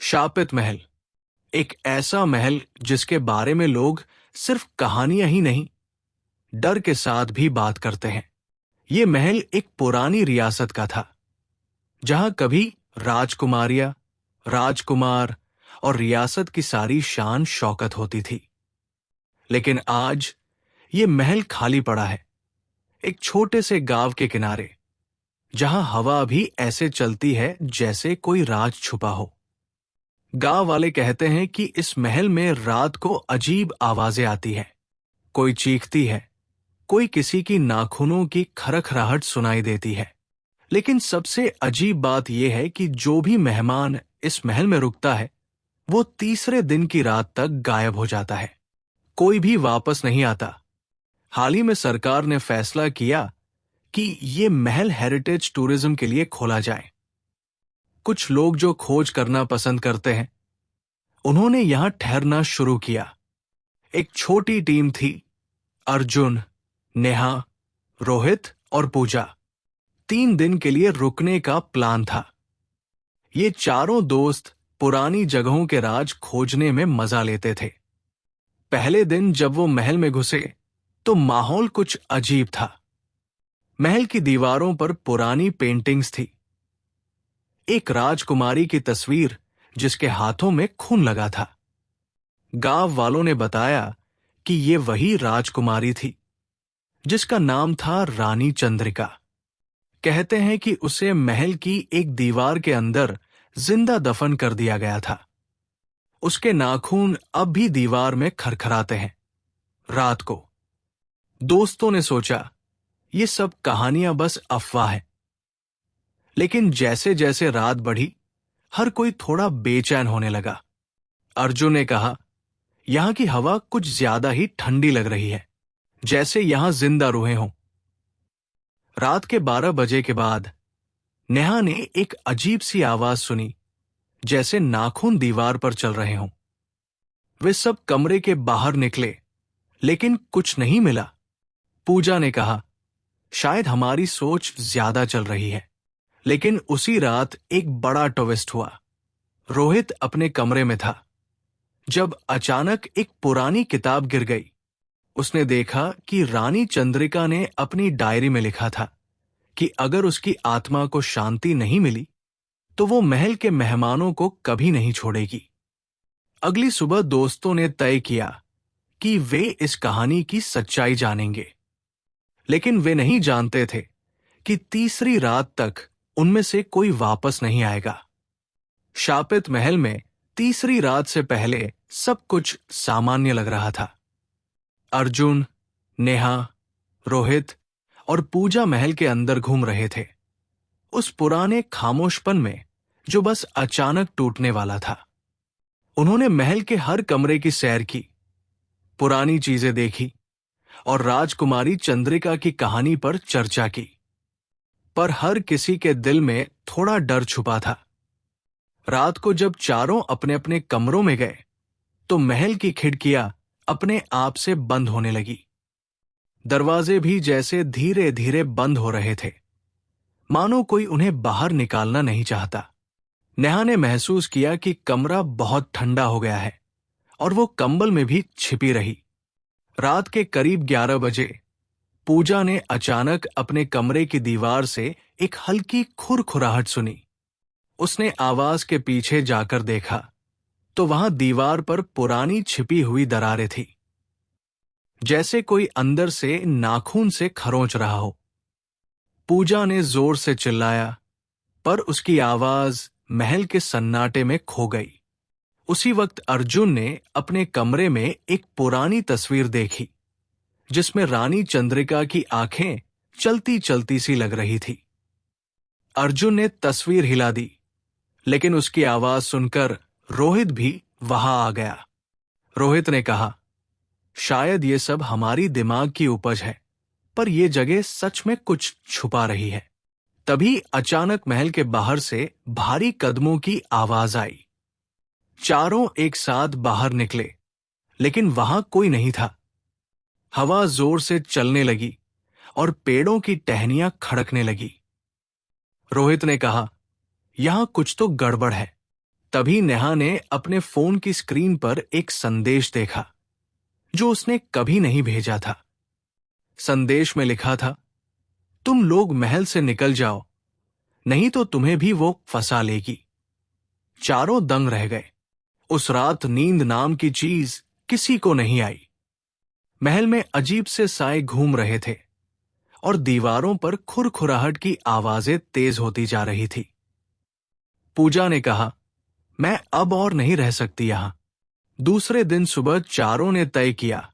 शापित महल, एक ऐसा महल जिसके बारे में लोग सिर्फ कहानियां ही नहीं, डर के साथ भी बात करते हैं। ये महल एक पुरानी रियासत का था, जहां कभी राजकुमारियां, राजकुमार और रियासत की सारी शान शौकत होती थी। लेकिन आज ये महल खाली पड़ा है, एक छोटे से गांव के किनारे, जहां हवा भी ऐसे चलती है जैसे कोई राज छुपा हो। गांव वाले कहते हैं कि इस महल में रात को अजीब आवाजें आती हैं। कोई चीखती है, कोई किसी की नाखूनों की खरखराहट सुनाई देती है। लेकिन सबसे अजीब बात यह है कि जो भी मेहमान इस महल में रुकता है, वो तीसरे दिन की रात तक गायब हो जाता है। कोई भी वापस नहीं आता। हाल ही में सरकार ने फैसला किया कि ये महल हेरिटेज टूरिज्म के लिए खोला जाए। कुछ लोग जो खोज करना पसंद करते हैं, उन्होंने यहां ठहरना शुरू किया। एक छोटी टीम थी, अर्जुन, नेहा, रोहित और पूजा। 3 दिन के लिए रुकने का प्लान था। ये चारों दोस्त पुरानी जगहों के राज खोजने में मजा लेते थे। पहले दिन जब वो महल में घुसे तो माहौल कुछ अजीब था। महल की दीवारों पर पुरानी पेंटिंग्स थी। एक राजकुमारी की तस्वीर जिसके हाथों में खून लगा था। गांव वालों ने बताया कि ये वही राजकुमारी थी जिसका नाम था रानी चंद्रिका। कहते हैं कि उसे महल की एक दीवार के अंदर जिंदा दफन कर दिया गया था। उसके नाखून अब भी दीवार में खरखराते हैं। रात को दोस्तों ने सोचा ये सब कहानियां बस अफवाह है। लेकिन जैसे जैसे रात बढ़ी, हर कोई थोड़ा बेचैन होने लगा। अर्जुन ने कहा, यहां की हवा कुछ ज्यादा ही ठंडी लग रही है, जैसे यहां जिंदा रूहें हों। रात के 12 बजे के बाद नेहा ने एक अजीब सी आवाज सुनी, जैसे नाखून दीवार पर चल रहे हों। वे सब कमरे के बाहर निकले, लेकिन कुछ नहीं मिला। पूजा ने कहा, शायद हमारी सोच ज्यादा चल रही है। लेकिन उसी रात एक बड़ा ट्विस्ट हुआ। रोहित अपने कमरे में था जब अचानक एक पुरानी किताब गिर गई। उसने देखा कि रानी चंद्रिका ने अपनी डायरी में लिखा था कि अगर उसकी आत्मा को शांति नहीं मिली तो वो महल के मेहमानों को कभी नहीं छोड़ेगी। अगली सुबह दोस्तों ने तय किया कि वे इस कहानी की सच्चाई जानेंगे। लेकिन वे नहीं जानते थे कि तीसरी रात तक उनमें से कोई वापस नहीं आएगा। शापित महल में तीसरी रात से पहले सब कुछ सामान्य लग रहा था। अर्जुन, नेहा, रोहित और पूजा महल के अंदर घूम रहे थे, उस पुराने खामोशपन में जो बस अचानक टूटने वाला था। उन्होंने महल के हर कमरे की सैर की, पुरानी चीजें देखी और राजकुमारी चंद्रिका की कहानी पर चर्चा की। पर हर किसी के दिल में थोड़ा डर छुपा था। रात को जब चारों अपने अपने कमरों में गए तो महल की खिड़कियां अपने आप से बंद होने लगी। दरवाजे भी जैसे धीरे धीरे बंद हो रहे थे, मानो कोई उन्हें बाहर निकालना नहीं चाहता। नेहा ने महसूस किया कि कमरा बहुत ठंडा हो गया है और वो कंबल में भी छिपी रही। रात के करीब 11 बजे पूजा ने अचानक अपने कमरे की दीवार से एक हल्की खुरखुराहट सुनी। उसने आवाज के पीछे जाकर देखा तो वहां दीवार पर पुरानी छिपी हुई दरारें थी, जैसे कोई अंदर से नाखून से खरोंच रहा हो। पूजा ने जोर से चिल्लाया, पर उसकी आवाज महल के सन्नाटे में खो गई। उसी वक्त अर्जुन ने अपने कमरे में एक पुरानी तस्वीर देखी, जिसमें रानी चंद्रिका की आंखें चलती चलती सी लग रही थी। अर्जुन ने तस्वीर हिला दी, लेकिन उसकी आवाज सुनकर रोहित भी वहां आ गया। रोहित ने कहा, शायद ये सब हमारी दिमाग की उपज है, पर यह जगह सच में कुछ छुपा रही है। तभी अचानक महल के बाहर से भारी कदमों की आवाज आई। चारों एक साथ बाहर निकले, लेकिन वहां कोई नहीं था। हवा जोर से चलने लगी और पेड़ों की टहनियां खड़कने लगी। रोहित ने कहा, यहां कुछ तो गड़बड़ है। तभी नेहा ने अपने फोन की स्क्रीन पर एक संदेश देखा जो उसने कभी नहीं भेजा था। संदेश में लिखा था, तुम लोग महल से निकल जाओ, नहीं तो तुम्हें भी वो फंसा लेगी। चारों दंग रह गए। उस रात नींद नाम की चीज किसी को नहीं आई। महल में अजीब से साए घूम रहे थे और दीवारों पर खुरखुराहट की आवाजें तेज होती जा रही थी। पूजा ने कहा, मैं अब और नहीं रह सकती यहां। दूसरे दिन सुबह चारों ने तय किया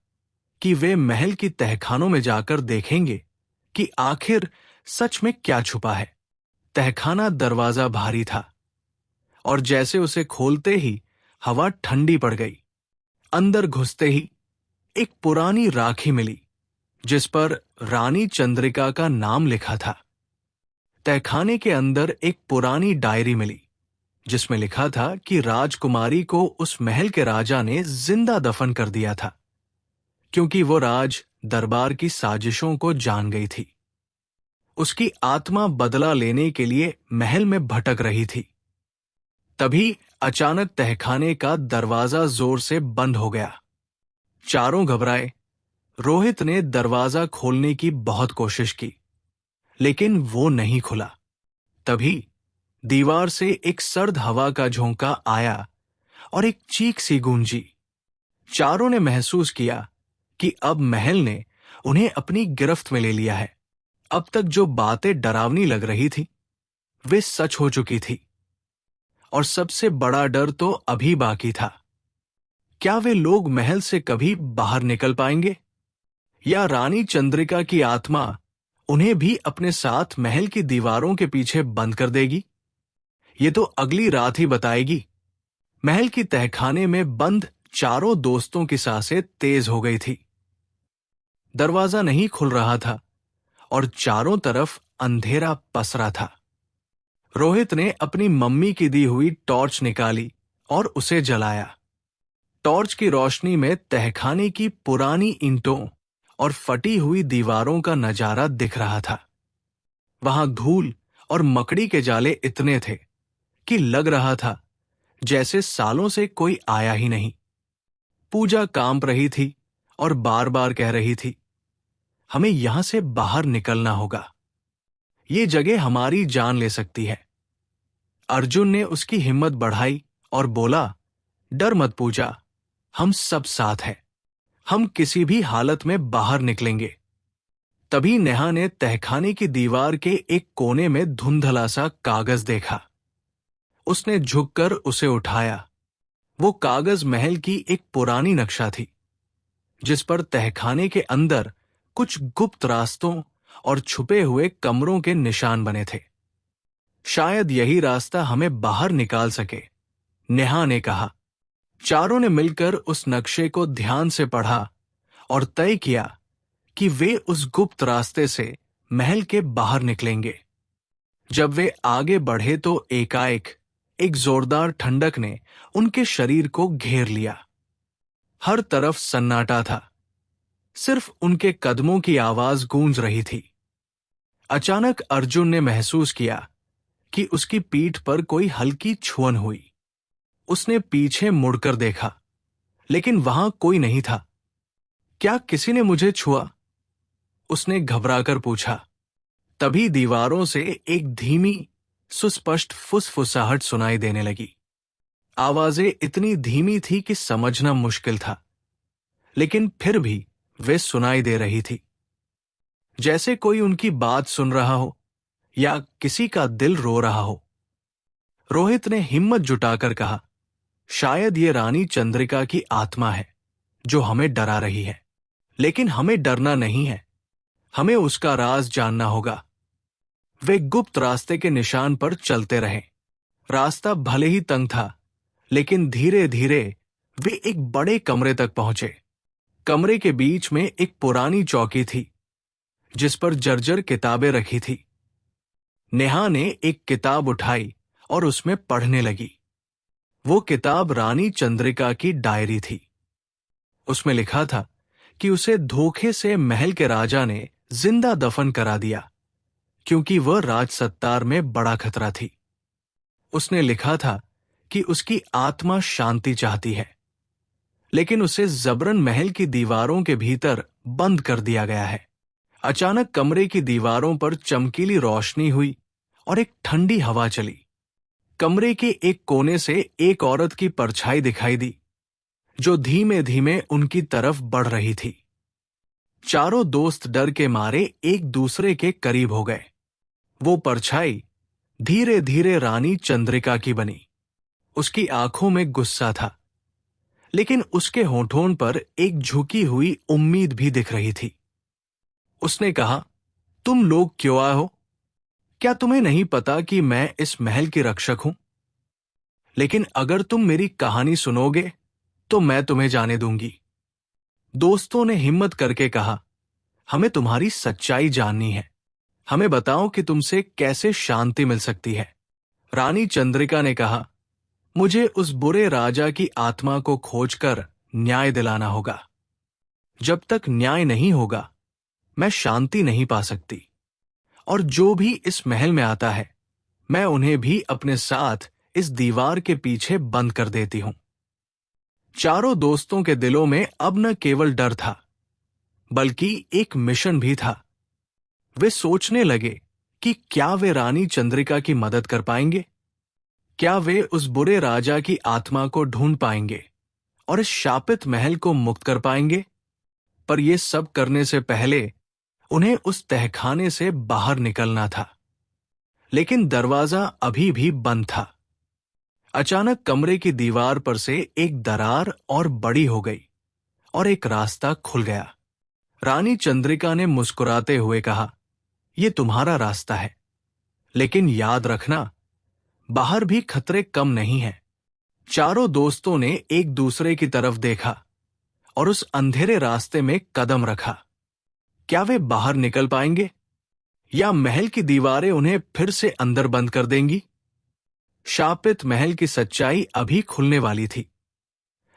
कि वे महल की तहखानों में जाकर देखेंगे कि आखिर सच में क्या छुपा है। तहखाना दरवाजा भारी था और जैसे उसे खोलते ही हवा ठंडी पड़ गई। अंदर घुसते ही एक पुरानी राखी मिली जिस पर रानी चंद्रिका का नाम लिखा था। तहखाने के अंदर एक पुरानी डायरी मिली जिसमें लिखा था कि राजकुमारी को उस महल के राजा ने जिंदा दफन कर दिया था क्योंकि वो राज दरबार की साजिशों को जान गई थी। उसकी आत्मा बदला लेने के लिए महल में भटक रही थी। तभी अचानक तहखाने का दरवाजा जोर से बंद हो गया। चारों घबराए। रोहित ने दरवाजा खोलने की बहुत कोशिश की, लेकिन वो नहीं खुला। तभी दीवार से एक सर्द हवा का झोंका आया और एक चीख सी गूंजी। चारों ने महसूस किया कि अब महल ने उन्हें अपनी गिरफ्त में ले लिया है। अब तक जो बातें डरावनी लग रही थी वे सच हो चुकी थी और सबसे बड़ा डर तो अभी बाकी था। क्या वे लोग महल से कभी बाहर निकल पाएंगे या रानी चंद्रिका की आत्मा उन्हें भी अपने साथ महल की दीवारों के पीछे बंद कर देगी? ये तो अगली रात ही बताएगी। महल की तहखाने में बंद चारों दोस्तों की सांसें तेज हो गई थी। दरवाजा नहीं खुल रहा था और चारों तरफ अंधेरा पसरा था। रोहित ने अपनी मम्मी की दी हुई टॉर्च निकाली और उसे जलाया। टॉर्च की रोशनी में तहखाने की पुरानी ईंटों और फटी हुई दीवारों का नजारा दिख रहा था। वहां धूल और मकड़ी के जाले इतने थे कि लग रहा था जैसे सालों से कोई आया ही नहीं। पूजा कांप रही थी और बार बार कह रही थी, हमें यहां से बाहर निकलना होगा। ये जगह हमारी जान ले सकती है। अर्जुन ने उसकी हिम्मत बढ़ाई और बोला, डर मत पूजा, हम सब साथ हैं। हम किसी भी हालत में बाहर निकलेंगे। तभी नेहा ने तहखाने की दीवार के एक कोने में धुंधला सा कागज देखा। उसने झुककर उसे उठाया। वो कागज महल की एक पुरानी नक्शा थी जिस पर तहखाने के अंदर कुछ गुप्त रास्तों और छुपे हुए कमरों के निशान बने थे। शायद यही रास्ता हमें बाहर निकाल सके, नेहा ने कहा। चारों ने मिलकर उस नक्शे को ध्यान से पढ़ा और तय किया कि वे उस गुप्त रास्ते से महल के बाहर निकलेंगे। जब वे आगे बढ़े तो एकाएक एक जोरदार ठंडक ने उनके शरीर को घेर लिया। हर तरफ सन्नाटा था, सिर्फ उनके कदमों की आवाज गूंज रही थी। अचानक अर्जुन ने महसूस किया कि उसकी पीठ पर कोई हल्की छुअन हुई। उसने पीछे मुड़कर देखा, लेकिन वहां कोई नहीं था। क्या किसी ने मुझे छुआ? उसने घबराकर पूछा। तभी दीवारों से एक धीमी सुस्पष्ट फुसफुसाहट सुनाई देने लगी। आवाजें इतनी धीमी थी कि समझना मुश्किल था, लेकिन फिर भी वे सुनाई दे रही थी, जैसे कोई उनकी बात सुन रहा हो या किसी का दिल रो रहा हो। रोहित ने हिम्मत जुटाकर कहा, शायद ये रानी चंद्रिका की आत्मा है जो हमें डरा रही है। लेकिन हमें डरना नहीं है, हमें उसका राज जानना होगा। वे गुप्त रास्ते के निशान पर चलते रहे। रास्ता भले ही तंग था, लेकिन धीरे धीरे वे एक बड़े कमरे तक पहुंचे। कमरे के बीच में एक पुरानी चौकी थी जिस पर जर्जर किताबें रखी थी। नेहा ने एक किताब उठाई और उसमें पढ़ने लगी। वो किताब रानी चंद्रिका की डायरी थी। उसमें लिखा था कि उसे धोखे से महल के राजा ने जिंदा दफन करा दिया क्योंकि वह राजसत्तार में बड़ा खतरा थी। उसने लिखा था कि उसकी आत्मा शांति चाहती है, लेकिन उसे जबरन महल की दीवारों के भीतर बंद कर दिया गया है। अचानक कमरे की दीवारों पर चमकीली रोशनी हुई और एक ठंडी हवा चली। कमरे के एक कोने से एक औरत की परछाई दिखाई दी, जो धीमे धीमे उनकी तरफ बढ़ रही थी। चारों दोस्त डर के मारे एक दूसरे के करीब हो गए। वो परछाई धीरे धीरे रानी चंद्रिका की बनी। उसकी आंखों में गुस्सा था, लेकिन उसके होठों पर एक झुकी हुई उम्मीद भी दिख रही थी। उसने कहा, तुम लोग क्यों आए हो? क्या तुम्हें नहीं पता कि मैं इस महल की रक्षक हूं? लेकिन अगर तुम मेरी कहानी सुनोगे तो मैं तुम्हें जाने दूंगी। दोस्तों ने हिम्मत करके कहा, हमें तुम्हारी सच्चाई जाननी है। हमें बताओ कि तुमसे कैसे शांति मिल सकती है। रानी चंद्रिका ने कहा, मुझे उस बुरे राजा की आत्मा को खोजकर न्याय दिलाना होगा। जब तक न्याय नहीं होगा, मैं शांति नहीं पा सकती। और जो भी इस महल में आता है, मैं उन्हें भी अपने साथ इस दीवार के पीछे बंद कर देती हूं। चारों दोस्तों के दिलों में अब न केवल डर था, बल्कि एक मिशन भी था। वे सोचने लगे कि क्या वे रानी चंद्रिका की मदद कर पाएंगे? क्या वे उस बुरे राजा की आत्मा को ढूंढ पाएंगे और इस शापित महल को मुक्त कर पाएंगे? पर यह सब करने से पहले उन्हें उस तहखाने से बाहर निकलना था। लेकिन दरवाजा अभी भी बंद था। अचानक कमरे की दीवार पर से एक दरार और बड़ी हो गई और एक रास्ता खुल गया। रानी चंद्रिका ने मुस्कुराते हुए कहा, यह तुम्हारा रास्ता है, लेकिन याद रखना, बाहर भी खतरे कम नहीं हैं। चारों दोस्तों ने एक दूसरे की तरफ देखा और उस अंधेरे रास्ते में कदम रखा। क्या वे बाहर निकल पाएंगे या महल की दीवारें उन्हें फिर से अंदर बंद कर देंगी? शापित महल की सच्चाई अभी खुलने वाली थी,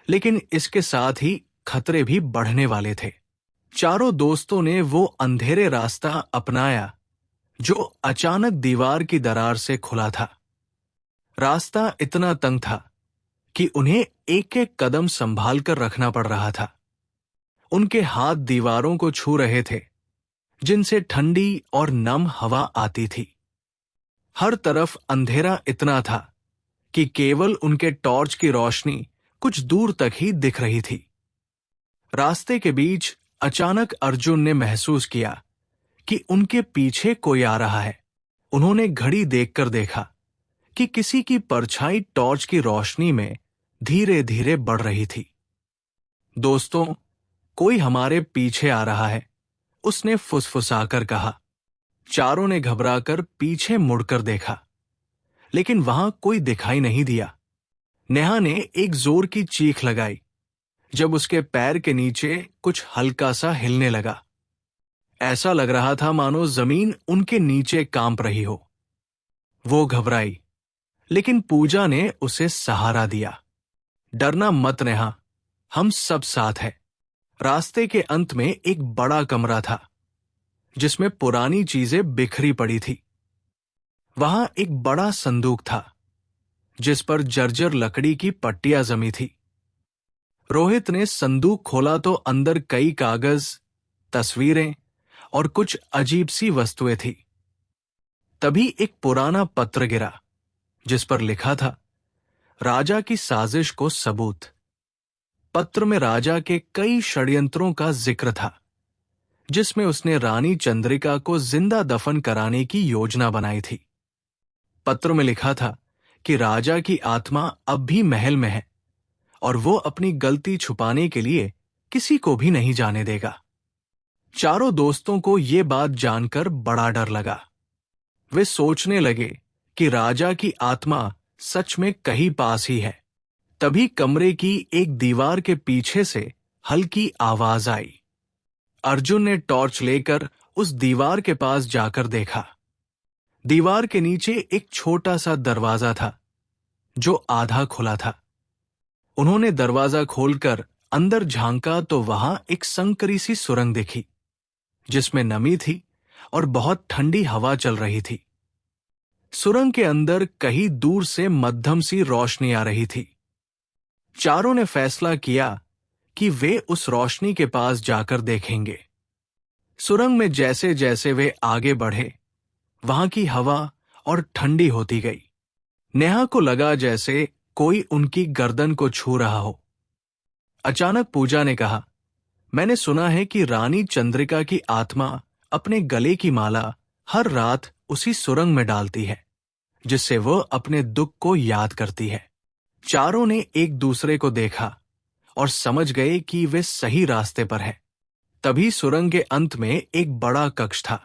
लेकिन इसके साथ ही खतरे भी बढ़ने वाले थे। चारों दोस्तों ने वो अंधेरे रास्ता अपनाया जो अचानक दीवार की दरार से खुला था। रास्ता इतना तंग था कि उन्हें एक एक कदम संभाल कर रखना पड़ रहा था। उनके हाथ दीवारों को छू रहे थे, जिनसे ठंडी और नम हवा आती थी। हर तरफ अंधेरा इतना था कि केवल उनके टॉर्च की रोशनी कुछ दूर तक ही दिख रही थी। रास्ते के बीच अचानक अर्जुन ने महसूस किया कि उनके पीछे कोई आ रहा है। उन्होंने घड़ी देखकर देखा कि किसी की परछाई टॉर्च की रोशनी में धीरे धीरे बढ़ रही थी। दोस्तों, कोई हमारे पीछे आ रहा है, उसने फुसफुसाकर कहा। चारों ने घबराकर पीछे मुड़कर देखा, लेकिन वहां कोई दिखाई नहीं दिया। नेहा ने एक जोर की चीख लगाई जब उसके पैर के नीचे कुछ हल्का सा हिलने लगा। ऐसा लग रहा था मानो जमीन उनके नीचे कांप रही हो। वो घबराई, लेकिन पूजा ने उसे सहारा दिया। डरना मत नेहा, हम सब साथ हैं। रास्ते के अंत में एक बड़ा कमरा था, जिसमें पुरानी चीजें बिखरी पड़ी थी। वहां एक बड़ा संदूक था, जिस पर जर्जर लकड़ी की पट्टियां जमी थी। रोहित ने संदूक खोला तो अंदर कई कागज, तस्वीरें और कुछ अजीब सी वस्तुएं थी। तभी एक पुराना पत्र गिरा, जिस पर लिखा था, राजा की साजिश को सबूत। पत्र में राजा के कई षड्यंत्रों का जिक्र था, जिसमें उसने रानी चंद्रिका को जिंदा दफन कराने की योजना बनाई थी। पत्र में लिखा था कि राजा की आत्मा अब भी महल में है और वो अपनी गलती छुपाने के लिए किसी को भी नहीं जाने देगा। चारों दोस्तों को ये बात जानकर बड़ा डर लगा। वे सोचने लगे कि राजा की आत्मा सच में कहीं पास ही है। तभी कमरे की एक दीवार के पीछे से हल्की आवाज आई। अर्जुन ने टॉर्च लेकर उस दीवार के पास जाकर देखा। दीवार के नीचे एक छोटा सा दरवाजा था, जो आधा खुला था। उन्होंने दरवाजा खोलकर अंदर झांका तो वहां एक संकरी सी सुरंग दिखी, जिसमें नमी थी और बहुत ठंडी हवा चल रही थी। सुरंग के अंदर कहीं दूर से मध्यम सी रोशनी आ रही थी। चारों ने फैसला किया कि वे उस रोशनी के पास जाकर देखेंगे। सुरंग में जैसे जैसे वे आगे बढ़े, वहां की हवा और ठंडी होती गई। नेहा को लगा जैसे कोई उनकी गर्दन को छू रहा हो। अचानक पूजा ने कहा, मैंने सुना है कि रानी चंद्रिका की आत्मा अपने गले की माला हर रात उसी सुरंग में डालती है, जिससे वह अपने दुख को याद करती है। चारों ने एक दूसरे को देखा और समझ गए कि वे सही रास्ते पर हैं। तभी सुरंग के अंत में एक बड़ा कक्ष था,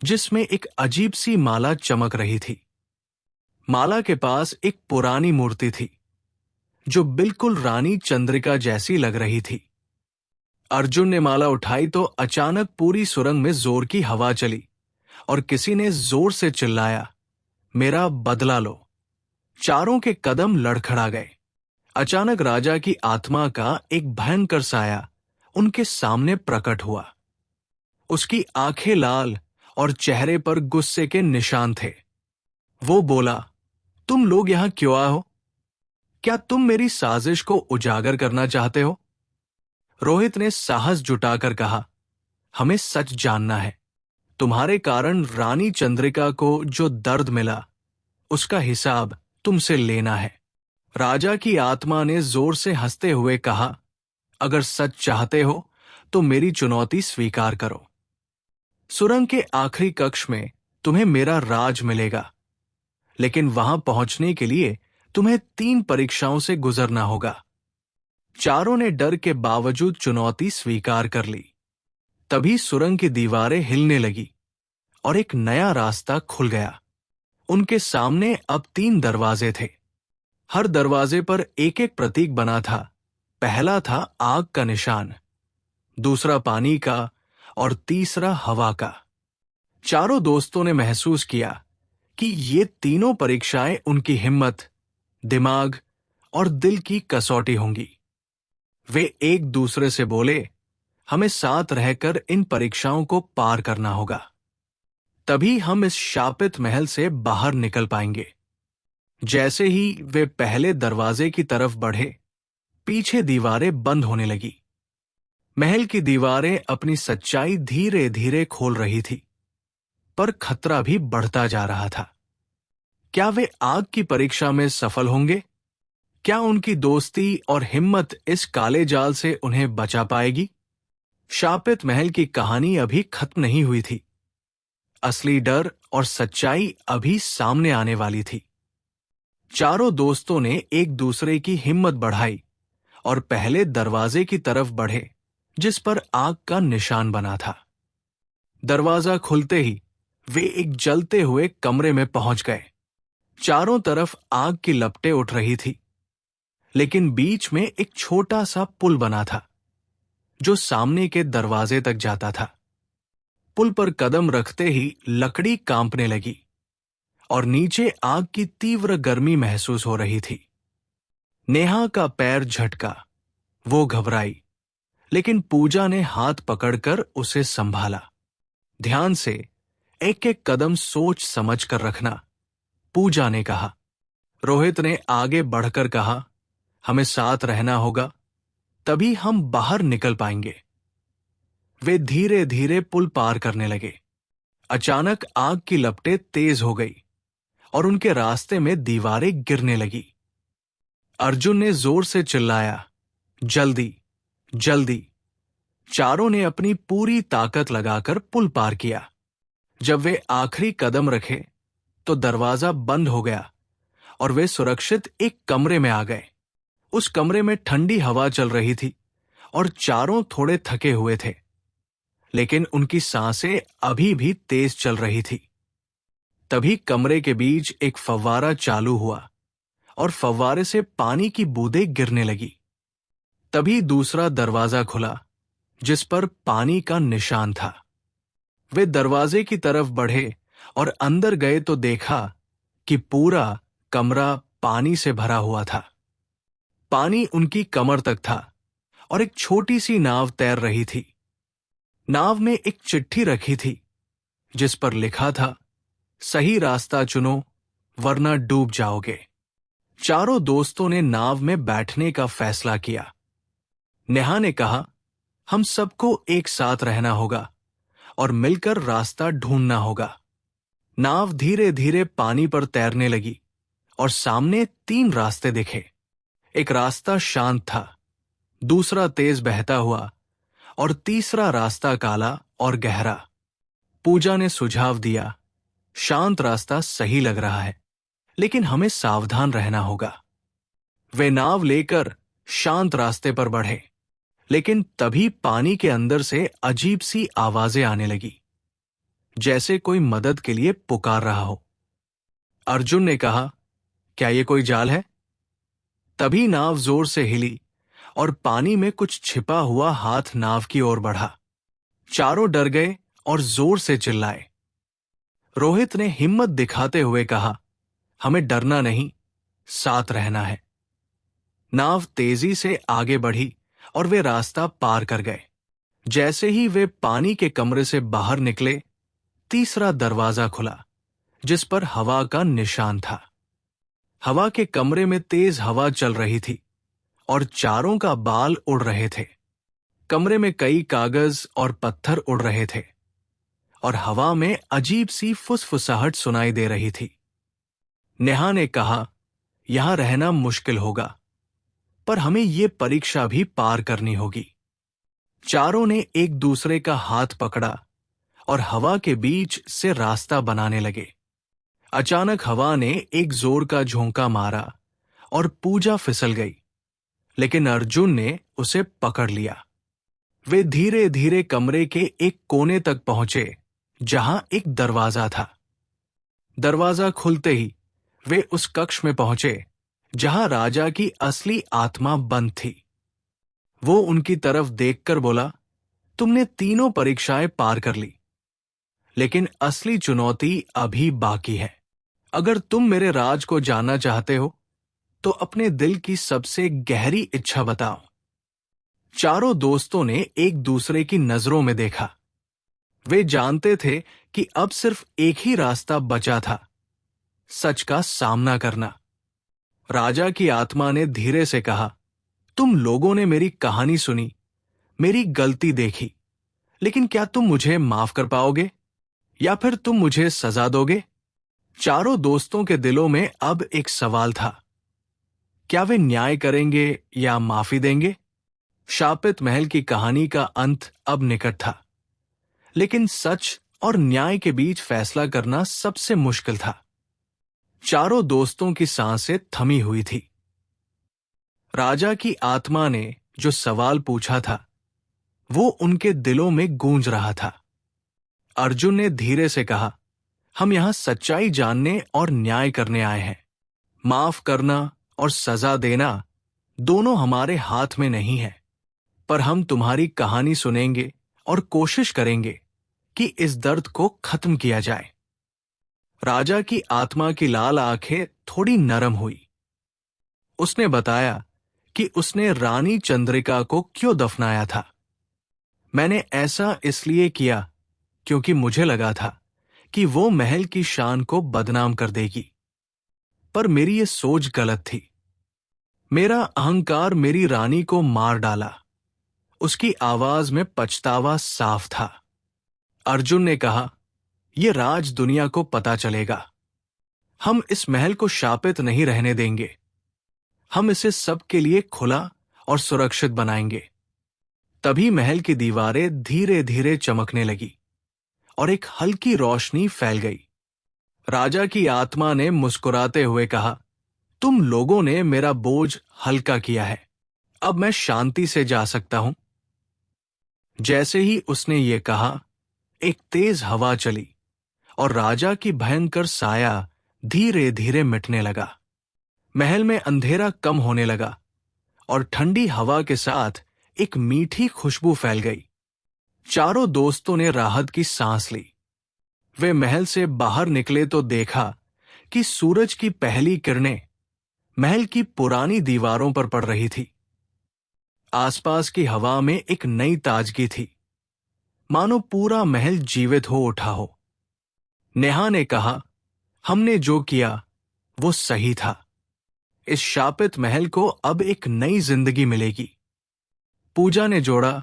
जिसमें एक अजीब सी माला चमक रही थी। माला के पास एक पुरानी मूर्ति थी, जो बिल्कुल रानी चंद्रिका जैसी लग रही थी। अर्जुन ने माला उठाई तो अचानक पूरी सुरंग में जोर की हवा चली और किसी ने जोर से चिल्लाया, मेरा बदला लो। चारों के कदम लड़खड़ा गए। अचानक राजा की आत्मा का एक भयंकर साया उनके सामने प्रकट हुआ। उसकी आंखें लाल और चेहरे पर गुस्से के निशान थे। वो बोला, तुम लोग यहां क्यों आए हो? क्या तुम मेरी साजिश को उजागर करना चाहते हो? रोहित ने साहस जुटाकर कहा, हमें सच जानना है। तुम्हारे कारण रानी चंद्रिका को जो दर्द मिला, उसका हिसाब तुमसे लेना है। राजा की आत्मा ने जोर से हंसते हुए कहा, अगर सच चाहते हो तो मेरी चुनौती स्वीकार करो। सुरंग के आखिरी कक्ष में तुम्हें मेरा राज मिलेगा, लेकिन वहां पहुंचने के लिए तुम्हें 3 परीक्षाओं से गुजरना होगा। चारों ने डर के बावजूद चुनौती स्वीकार कर ली। तभी सुरंग की दीवारें हिलने लगी और एक नया रास्ता खुल गया। उनके सामने अब 3 दरवाजे थे। हर दरवाजे पर एक एक प्रतीक बना था। पहला था आग का निशान, दूसरा पानी का और तीसरा हवा का। चारों दोस्तों ने महसूस किया कि ये तीनों परीक्षाएं उनकी हिम्मत, दिमाग और दिल की कसौटी होंगी। वे एक दूसरे से बोले, हमें साथ रहकर इन परीक्षाओं को पार करना होगा। तभी हम इस शापित महल से बाहर निकल पाएंगे। जैसे ही वे पहले दरवाजे की तरफ बढ़े, पीछे दीवारें बंद होने लगी। महल की दीवारें अपनी सच्चाई धीरे धीरे खोल रही थी, पर खतरा भी बढ़ता जा रहा था। क्या वे आग की परीक्षा में सफल होंगे? क्या उनकी दोस्ती और हिम्मत इस काले जाल से उन्हें बचा पाएगी? शापित महल की कहानी अभी खत्म नहीं हुई थी। असली डर और सच्चाई अभी सामने आने वाली थी। चारों दोस्तों ने एक दूसरे की हिम्मत बढ़ाई और पहले दरवाजे की तरफ बढ़े, जिस पर आग का निशान बना था। दरवाजा खुलते ही वे एक जलते हुए कमरे में पहुंच गए। चारों तरफ आग की लपटें उठ रही थी, लेकिन बीच में एक छोटा सा पुल बना था, जो सामने के दरवाजे तक जाता था। पुल पर कदम रखते ही लकड़ी कांपने लगी और नीचे आग की तीव्र गर्मी महसूस हो रही थी। नेहा का पैर झटका, वो घबराई, लेकिन पूजा ने हाथ पकड़कर उसे संभाला। ध्यान से एक एक कदम सोच समझ कर रखना, पूजा ने कहा। रोहित ने आगे बढ़कर कहा, हमें साथ रहना होगा, तभी हम बाहर निकल पाएंगे। वे धीरे धीरे पुल पार करने लगे। अचानक आग की लपटें तेज हो गई और उनके रास्ते में दीवारें गिरने लगी। अर्जुन ने जोर से चिल्लाया, जल्दी जल्दी। चारों ने अपनी पूरी ताकत लगाकर पुल पार किया। जब वे आखिरी कदम रखे तो दरवाजा बंद हो गया और वे सुरक्षित एक कमरे में आ गए। उस कमरे में ठंडी हवा चल रही थी और चारों थोड़े थके हुए थे, लेकिन उनकी सांसें अभी भी तेज चल रही थी। तभी कमरे के बीच एक फव्वारा चालू हुआ और फव्वारे से पानी की बूंदें गिरने लगी। तभी दूसरा दरवाजा खुला, जिस पर पानी का निशान था। वे दरवाजे की तरफ बढ़े और अंदर गए तो देखा कि पूरा कमरा पानी से भरा हुआ था। पानी उनकी कमर तक था और एक छोटी सी नाव तैर रही थी। नाव में एक चिट्ठी रखी थी, जिस पर लिखा था, सही रास्ता चुनो, वरना डूब जाओगे। चारों दोस्तों ने नाव में बैठने का फैसला किया। नेहा ने कहा, हम सबको एक साथ रहना होगा और मिलकर रास्ता ढूंढना होगा। नाव धीरे धीरे पानी पर तैरने लगी और सामने 3 रास्ते दिखे। एक रास्ता शांत था, दूसरा तेज बहता हुआ और तीसरा रास्ता काला और गहरा। पूजा ने सुझाव दिया, शांत रास्ता सही लग रहा है, लेकिन हमें सावधान रहना होगा। वे नाव लेकर शांत रास्ते पर बढ़े, लेकिन तभी पानी के अंदर से अजीब सी आवाजें आने लगी, जैसे कोई मदद के लिए पुकार रहा हो। अर्जुन ने कहा, क्या ये कोई जाल है? तभी नाव जोर से हिली और पानी में कुछ छिपा हुआ हाथ नाव की ओर बढ़ा। चारों डर गए और जोर से चिल्लाए। रोहित ने हिम्मत दिखाते हुए कहा, हमें डरना नहीं, साथ रहना है। नाव तेजी से आगे बढ़ी और वे रास्ता पार कर गए। जैसे ही वे पानी के कमरे से बाहर निकले, तीसरा दरवाजा खुला, जिस पर हवा का निशान था। हवा के कमरे में तेज हवा चल रही थी और चारों का बाल उड़ रहे थे। कमरे में कई कागज और पत्थर उड़ रहे थे और हवा में अजीब सी फुसफुसाहट सुनाई दे रही थी। नेहा ने कहा, यहां रहना मुश्किल होगा, पर हमें ये परीक्षा भी पार करनी होगी। चारों ने एक दूसरे का हाथ पकड़ा और हवा के बीच से रास्ता बनाने लगे। अचानक हवा ने एक जोर का झोंका मारा और पूजा फिसल गई, लेकिन अर्जुन ने उसे पकड़ लिया। वे धीरे धीरे कमरे के एक कोने तक पहुंचे, जहां एक दरवाजा था। दरवाजा खुलते ही वे उस कक्ष में पहुंचे जहां राजा की असली आत्मा बंद थी। वो उनकी तरफ देखकर बोला, तुमने तीनों परीक्षाएं पार कर ली, लेकिन असली चुनौती अभी बाकी है। अगर तुम मेरे राज को जानना चाहते हो, तो अपने दिल की सबसे गहरी इच्छा बताओ। चारों दोस्तों ने एक दूसरे की नजरों में देखा। वे जानते थे कि अब सिर्फ एक ही रास्ता बचा था, सच का सामना करना। राजा की आत्मा ने धीरे से कहा, तुम लोगों ने मेरी कहानी सुनी, मेरी गलती देखी, लेकिन क्या तुम मुझे माफ कर पाओगे या फिर तुम मुझे सजा दोगे? चारों दोस्तों के दिलों में अब एक सवाल था, क्या वे न्याय करेंगे या माफी देंगे? शापित महल की कहानी का अंत अब निकट था, लेकिन सच और न्याय के बीच फैसला करना सबसे मुश्किल था। चारों दोस्तों की सांसें थमी हुई थी। राजा की आत्मा ने जो सवाल पूछा था, वो उनके दिलों में गूंज रहा था। अर्जुन ने धीरे से कहा, हम यहां सच्चाई जानने और न्याय करने आए हैं। माफ करना और सजा देना दोनों हमारे हाथ में नहीं है, पर हम तुम्हारी कहानी सुनेंगे और कोशिश करेंगे कि इस दर्द को खत्म किया जाए। राजा की आत्मा की लाल आंखें थोड़ी नरम हुई। उसने बताया कि उसने रानी चंद्रिका को क्यों दफनाया था। मैंने ऐसा इसलिए किया क्योंकि मुझे लगा था कि वो महल की शान को बदनाम कर देगी, पर मेरी ये सोच गलत थी। मेरा अहंकार मेरी रानी को मार डाला। उसकी आवाज में पछतावा साफ था। अर्जुन ने कहा, यह राज दुनिया को पता चलेगा। हम इस महल को शापित नहीं रहने देंगे। हम इसे सबके लिए खुला और सुरक्षित बनाएंगे। तभी महल की दीवारें धीरे धीरे चमकने लगी और एक हल्की रोशनी फैल गई। राजा की आत्मा ने मुस्कुराते हुए कहा, तुम लोगों ने मेरा बोझ हल्का किया है, अब मैं शांति से जा सकता हूं। जैसे ही उसने ये कहा, एक तेज हवा चली और राजा की भयंकर साया धीरे धीरे मिटने लगा। महल में अंधेरा कम होने लगा और ठंडी हवा के साथ एक मीठी खुशबू फैल गई। चारों दोस्तों ने राहत की सांस ली। वे महल से बाहर निकले तो देखा कि सूरज की पहली किरणें महल की पुरानी दीवारों पर पड़ रही थी। आसपास की हवा में एक नई ताजगी थी, मानो पूरा महल जीवित हो उठा हो। नेहा ने कहा, हमने जो किया वो सही था। इस शापित महल को अब एक नई जिंदगी मिलेगी। पूजा ने जोड़ा,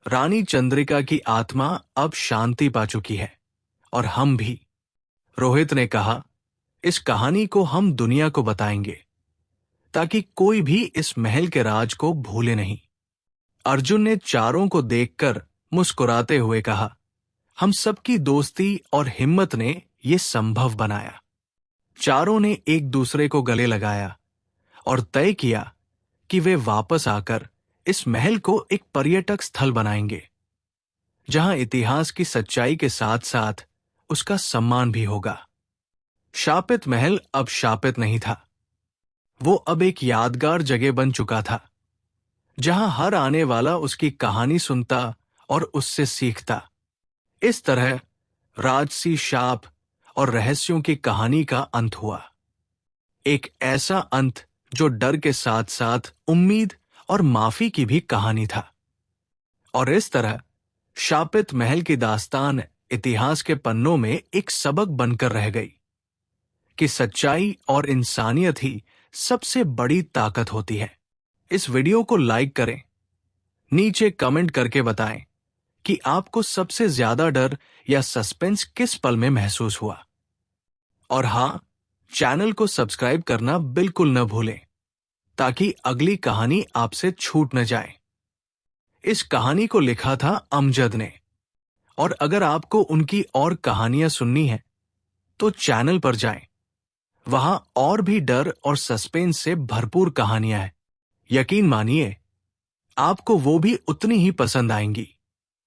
रानी चंद्रिका की आत्मा अब शांति पा चुकी है, और हम भी। रोहित ने कहा, इस कहानी को हम दुनिया को बताएंगे, ताकि कोई भी इस महल के राज को भूले नहीं। अर्जुन ने चारों को देखकर मुस्कुराते हुए कहा, हम सबकी दोस्ती और हिम्मत ने यह संभव बनाया। चारों ने एक दूसरे को गले लगाया और तय किया कि वे वापस आकर इस महल को एक पर्यटक स्थल बनाएंगे, जहां इतिहास की सच्चाई के साथ साथ उसका सम्मान भी होगा। शापित महल अब शापित नहीं था। वो अब एक यादगार जगह बन चुका था, जहां हर आने वाला उसकी कहानी सुनता और उससे सीखता। इस तरह राजसी शाप और रहस्यों की कहानी का अंत हुआ। एक ऐसा अंत जो डर के साथ साथ उम्मीद और माफी की भी कहानी था। और इस तरह शापित महल की दास्तान इतिहास के पन्नों में एक सबक बनकर रह गई कि सच्चाई और इंसानियत ही सबसे बड़ी ताकत होती है। इस वीडियो को लाइक करें, नीचे कमेंट करके बताएं कि आपको सबसे ज्यादा डर या सस्पेंस किस पल में महसूस हुआ। और हां, चैनल को सब्सक्राइब करना बिल्कुल न भूलें, ताकि अगली कहानी आपसे छूट न जाए। इस कहानी को लिखा था अमजद ने, और अगर आपको उनकी और कहानियां सुननी है तो चैनल पर जाएं। वहां और भी डर और सस्पेंस से भरपूर कहानियां हैं। यकीन मानिए, आपको वो भी उतनी ही पसंद आएंगी।